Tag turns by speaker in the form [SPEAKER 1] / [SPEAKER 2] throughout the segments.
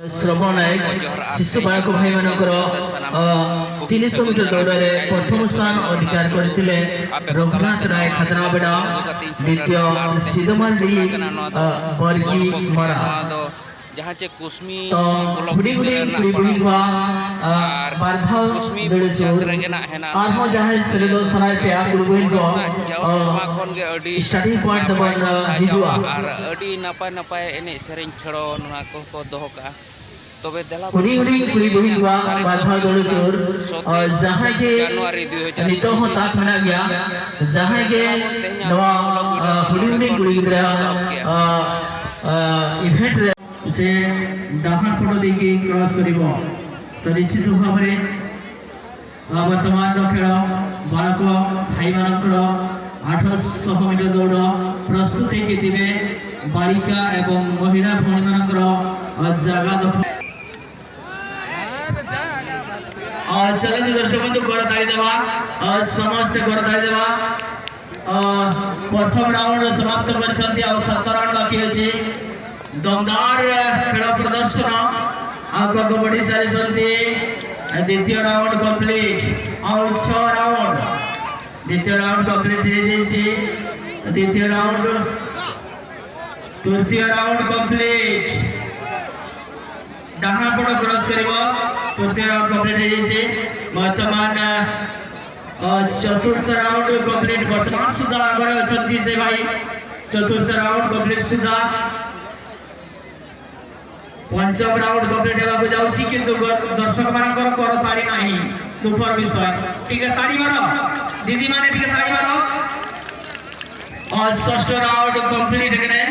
[SPEAKER 1] श्रवण नायक शिशु बालक भाई मानकर 300 मीटर दौड़ में प्रथम स्थान अधिकार करते रघुनाथ राय खतनाबेड़ा द्वितीय सिद्धमाली बर्गी मरा
[SPEAKER 2] जहाँ चे कुसमी
[SPEAKER 1] तो गुड़ी गुड़ी गुड़ी गुड़ी हुआ बारधा दौड़ चोर आरहो जहाँ सरे दो सनाय पे आप गुड़ी को स्टार्टिंग पॉइंट दबन हिजुआ
[SPEAKER 2] अड़ी नपाय नपाय एने सेरेंग खेड़ो नुना को दोहो का तबे देला
[SPEAKER 1] गुड़ी गुड़ी गुड़ी गुड़ी हुआ बारधा दौड़ चोर जहाँ के नितो हो ताक मना गया जहाँ के नवा गुड़ी गुड़ी गुड़ी गुड़ी इवेंट से डाहार फोटो देखी क्रॉस करिबो तो निश्चित भाव में वर्तमान खेल बालक भाई मानकर 800 मीटर दौड़ प्रस्तुत होते बालिका एवं महिला भौणी मानकर जगह दखल चलते दर्शक बंधु गोर ताली देवा समस्त गोर ताली देवा प्रथम राउंड समाप्त कर 7 राउंड बाकी अछि दमदार खेल प्रदर्शन आगे बढ़ी सारी द्वितीय राउंड कंप्लीट और 6 राउंड द्वितीय राउंड कंप्लीट द्वितीय राउंड तृतीय राउंड कंप्लीट डाहापड़ क्रॉस कर तृतीय राउंड कंप्लीट वर्तमान चतुर्थ राउंड कंप्लीट वर्तमान सुधा आगे अच्छा से भाई चतुर्थ राउंड कंप्लीट सुधा पंचम राउंड कंप्लीट होगा जाउछि किंतु दर्शक मानकर कर ताड़ी नाही दुखर विषय ठीक है ताड़ी मारो दीदी माने ठीक है ताड़ी मारो और षष्ठ राउंड कंप्लीट कने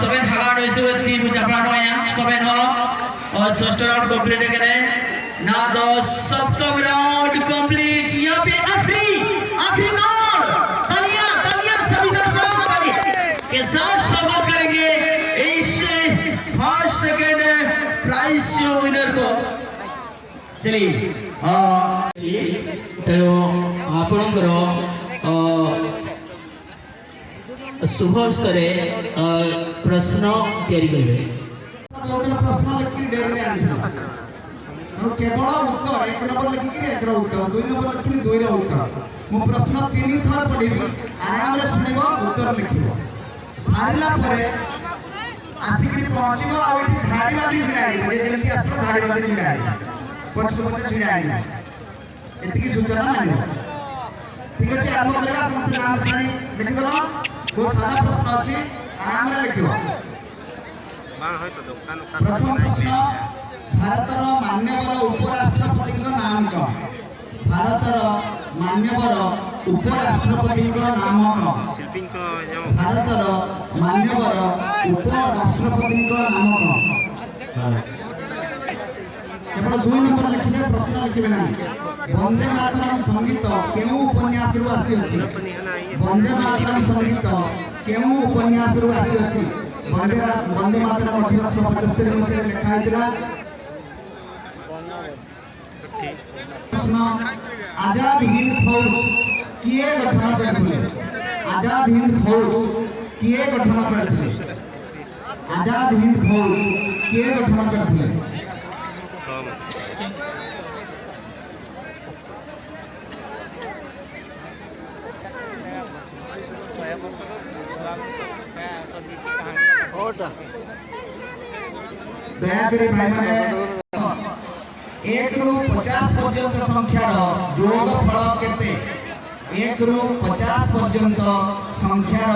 [SPEAKER 1] सबे हगाड होइसे ती बुचापड़ा नया सबे न और षष्ठ राउंड कंप्लीट कने ना दो सप्तम राउंड कंप्लीट यहां पे आखिरी दौड़ तालियां सभी दर्शक तालियां के साथ स्वागत करेंगे इस फर्स्ट सेकंड प्राइज विनर को चलिए तेणु आपणकर शुभ स्तर प्रश्न तैयारी करेंगे प्रश्न लिखी डेरी केवल उत्तर 1 नंबर लिखिक 1 उत्तर 2 नंबर लिखिक 2 उत्तर मु प्रश्न 3 थर पढ़ी आराम से सुनिब उत्तर लिखिब सारिला परे आसिक पहुँचो आ धाड़ी बांधी छिड़ा जल्दी आस धाड़ी बांधी छिड़ा पछ पछ छिड़ा एतिकी सूचना मानियो ठीक अच्छे आप नाम सारी लिखिदेव बहुत सारा प्रश्न अच्छी आराम लिखिब प्रथम प्रश्न भारतर मान्यवर उपराष्ट्रपति नाम कौन भारतर मान्यवर उपराष्ट्रपति नाम कौन भारतर मान्यवर उपराष्ट्रपति नाम कौन केवल 2 नंबर लिखिबे प्रश्न लिखिबे ना वंदे मातरम संगीत केउ उपन्यास रु आसी अछि वंदे मातरम संगीत केउ उपन्यास रु आसी अछि वंदे मातरम 1875 मसीह लिखा हैतिला प्रश्न आजाद हिंद फौज किए गठन करथिले आजाद हिंद फौज किए गठन करथिले आजाद हिंद फौज किए गठन करथिले दयाकरी भाई माने 1 रु 50 पर्यंत संख्यार जोगफल केते 1 रु 50 पर्यंत संख्यार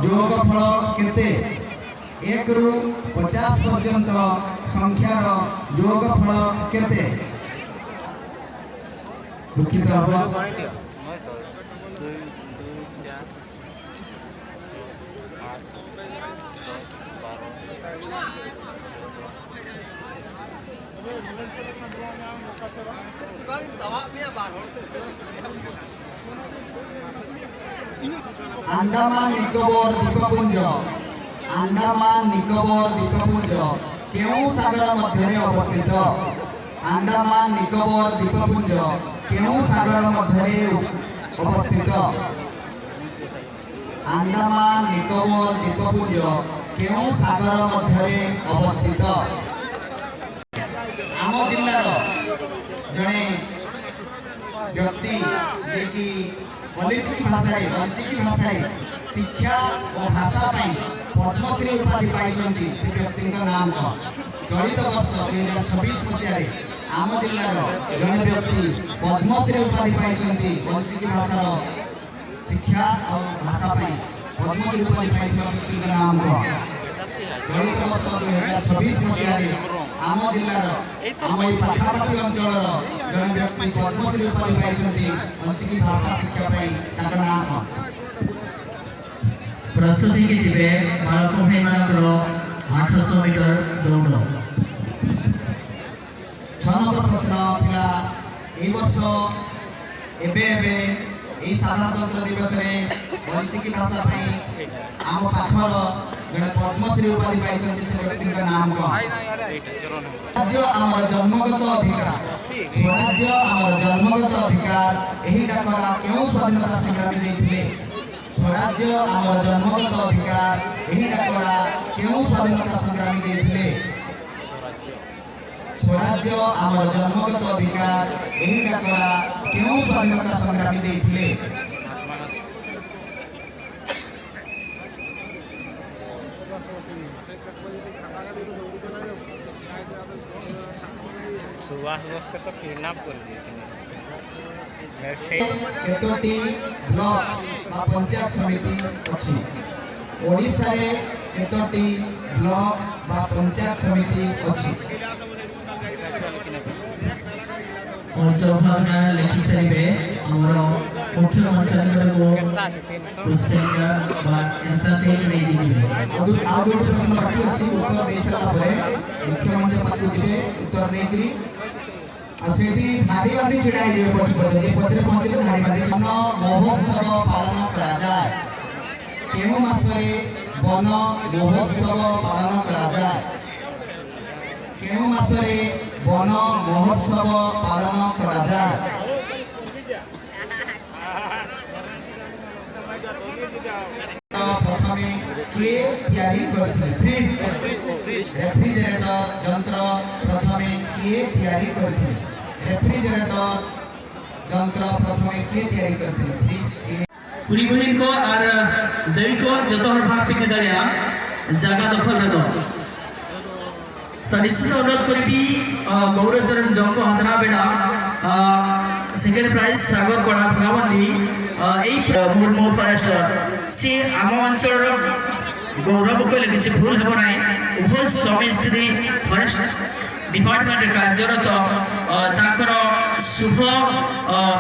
[SPEAKER 1] जोगफल केते 1 रु 50 पर्यंत संख्यार जोगफल केते दुखित हबो अंडमान निकोबर द्वीपपुंज अंडमान निकोबर द्वीपपुंज केउ सागर मध्य अवस्थित अंडमान निकोबर द्वीपपुंज केउ सागर मध्य अवस्थित अंडमान निकोबर द्वीपपुंज केउ सागर मध्य अवस्थित
[SPEAKER 3] जड़े व्यक्ति जे कि अलिचिकी भाषा शिक्षा और भाषा पद्मश्री उपाधि पाई से व्यक्ति नाम चलित वर्ष 2026 मसीह आम जिलार जड़े व्यक्ति पद्मश्री उपाधि पाई अलिचिकी भाषार शिक्षा और भाषा पद्मश्री उपाधि पाई व्यक्ति नाम चलित वर्ष 2026 मसीह आम जिलार आम पाखापाखि अंचल जड़े व्यक्ति पद्मश्री उपाधि पाई अलिचिकी भाषा शिक्षा नाम
[SPEAKER 1] प्रस्तुति के दिवे बालक भाई मानकर 800 मीटर दौड़
[SPEAKER 3] 6 नंबर प्रश्न थिला ए वर्ष एबे साधारणतंत्र दिवस में अलिचिकी भाषा आम पाखर जड़े पद्मश्री उपाधि पाई से व्यक्ति नाम स्वराज्य आमर जन्मगत अधिकार स्वराज्य आमर जन्मगत अधिकार यही डाकरा क्यों स्वाधीनता संग्रामी देथिले स्वराज्य आमर जन्मगत अधिकार यही डाकरा क्यों स्वाधीनता संग्रामी देथिले स्वराज्य आमर जन्मगत अधिकार यही डाकरा क्यों स्वाधीनता संग्रामी देथिले
[SPEAKER 4] सुभाष बोस का तो किडनैप कर दिए जैसे
[SPEAKER 3] केतोटी ब्लॉक बा पंचायत समिति अछि ओडिसा रे केतोटी ब्लॉक बा पंचायत समिति अछि
[SPEAKER 1] भावना लिखि सारे आमर मुख्य मंचाधिकारी को क्वेश्चन का आंसर से नहीं दीजिए
[SPEAKER 3] आउ गोटे प्रश्न बाकी अछि उत्तर दे सारा परे मुख्य मंच पाखु जिबे उत्तर नै करी आसेठी धाड़ी बांधी छिड़ा ये पछपटे पछरे पहुंचले धाड़ी बांधी जन महोत्सव पालन करा जाए केउ मासरे वन महोत्सव पालन करा जाए केउ मासरे वन महोत्सव पालन करा जाए प्रथमे के तैयारी करते फ्रिज रेफ्रिजरेटर यंत्र प्रथमे के तैयारी करते रेफ्रिजरेटर यंत्र प्रथमे के तैयारी करते फ्रिज के
[SPEAKER 1] कुड़ी बहन को और दई को जत हर भाग पिके दरिया जगह दखल न दो तो निश्चित अनुरोध करी गौरचरण जंक हंदना बेड़ा सेकेंड प्राइज सागर कड़ा भगाबंदी मुर्मू फरेस्टर सी आम अंचल गौरव कहले किसी भूल हेब ना उभय स्वामी स्थिति फरेस्ट डिपार्टमेंट कार्यरत ताकर शुभ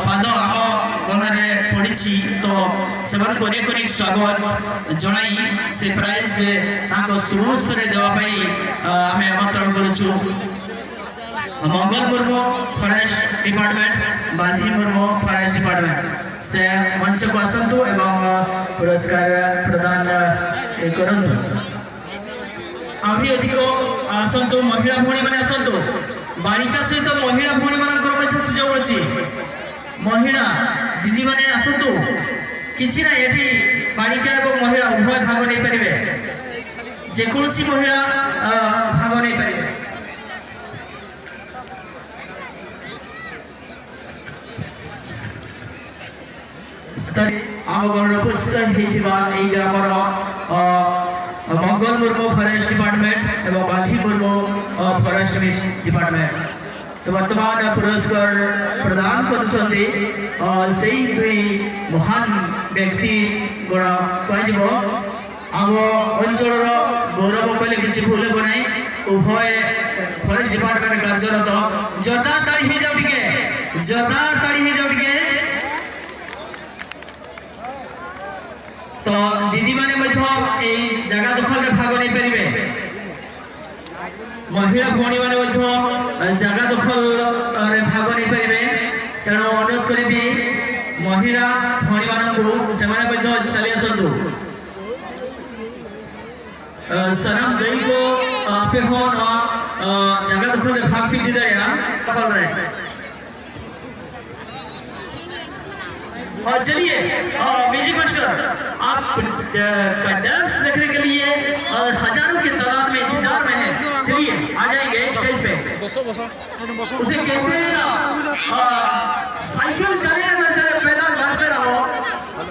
[SPEAKER 1] पाद आम गणरे पड़ी तो से अनेक स्वागत जनाई से प्राइज शुभ हस्ते देवाई आम आमंत्रण करुचु मंगल मुर्मू फरेस्ट डिपार्टमेंट बाधी मुर्मू फरेस्ट डिपार्टमेंट से मंच को आसतु एवं पुरस्कार प्रदान करंतु आहुरी अधिक आसतु महिला भौणी मैंने आसतु बालिका सहित महिला भौणी मान सुजोग अच्छी महिला दीदी मैंने आसतु किसी ना ये बालिका और महिला उभय भाग नहीं पारे जेकोसी महिला भाग नहीं पारे आम गण उपस्थित ग्रामर मंगल मुर्मू फरेस्ट डिपार्टमेंट एवं बाधी मुर्मू फरेस्ट डिपार्टमेंट तो वर्तमान पुरस्कार प्रदान कर महान व्यक्ति गुण आम अंचल गौरव कहले किसी भूल हे ना उभय फरेस्ट डिपार्टमेंट कार्यरत जता ताड़ी हो जाओ टिके तो दीदी माने जगह दखल भाग नहीं पारे महिला भौणी मैंने जगह दखल भाग नहीं पारे तेणु अनुरोध करी महिला भौणी मान चली आसतु सनम दई को आपे जगह दखल भाग पीटी दरिया और चलिए म्यूजिक मास्टर आप डांस देखने के लिए हजारों की तादाद में इंतजार में हैं चलिए आ जाएंगे स्टेज पे। उसे कहते हैं ना साइकिल चले न चले पैदल करते रहो,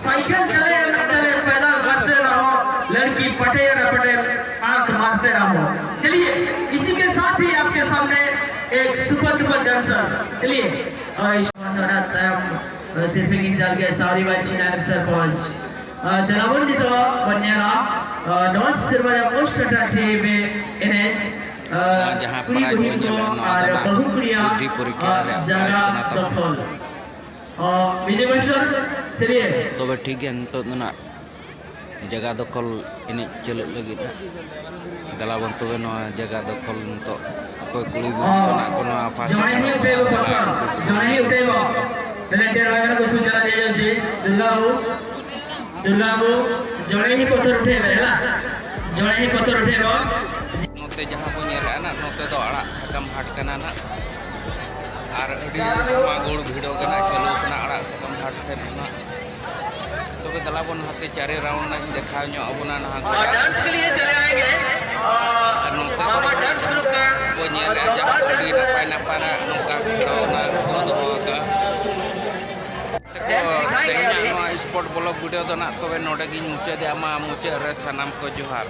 [SPEAKER 1] साइकिल चले न चले पैदल करते रहो, लड़की पटे न पटे आंख मारते रहो। चलिए इसी के साथ ही आपके सामने एक सुपर डुपर डांसर, चलिए सिर्फ ginjal ke sari bachi naib sarpaj dalawon dito banyara nos terbaru post attrative ene
[SPEAKER 2] जहाँ पर आज बन जाए ना बुद्धि परीक्षा रे
[SPEAKER 1] jaga dokhol विजय मास्टर चलिए
[SPEAKER 2] तो बे ठीक है तो ना जगह दखल इन चल लगी दलावन तो ना जगह दखल तो कोई कुली भी कोना फास्ट
[SPEAKER 1] जने ही उठेबो पत्ता जने ही उठेबो प्लेटर वाला को सूचना दे जाउची दुर्गा बाबू जने ही पत्थर उठेबे हला जने ही पत्थर उठेबो
[SPEAKER 2] नोते जहाँ बन जाए ना नोते तो आड़ा सकम हाट कना ना और अड़ी मागोड़ भिड़ो कना चलो कना आड़ा सकम हाट से ना तो बे दलावन हाथे चारे राउंड ना देखा नो अबुना ना
[SPEAKER 1] डांस के लिए चले आएंगे
[SPEAKER 2] नोते
[SPEAKER 1] हमारा डांस ग्रुप का
[SPEAKER 2] बन जाए जहाँ अड़ी नपाय नपाय ना नोका भिड़ो ना दो का तेहना स्पॉट ब्लॉग वीडियो तो ना तबे नोडे गिन मुचादे आमा मुचा रे सनाम को जोहार।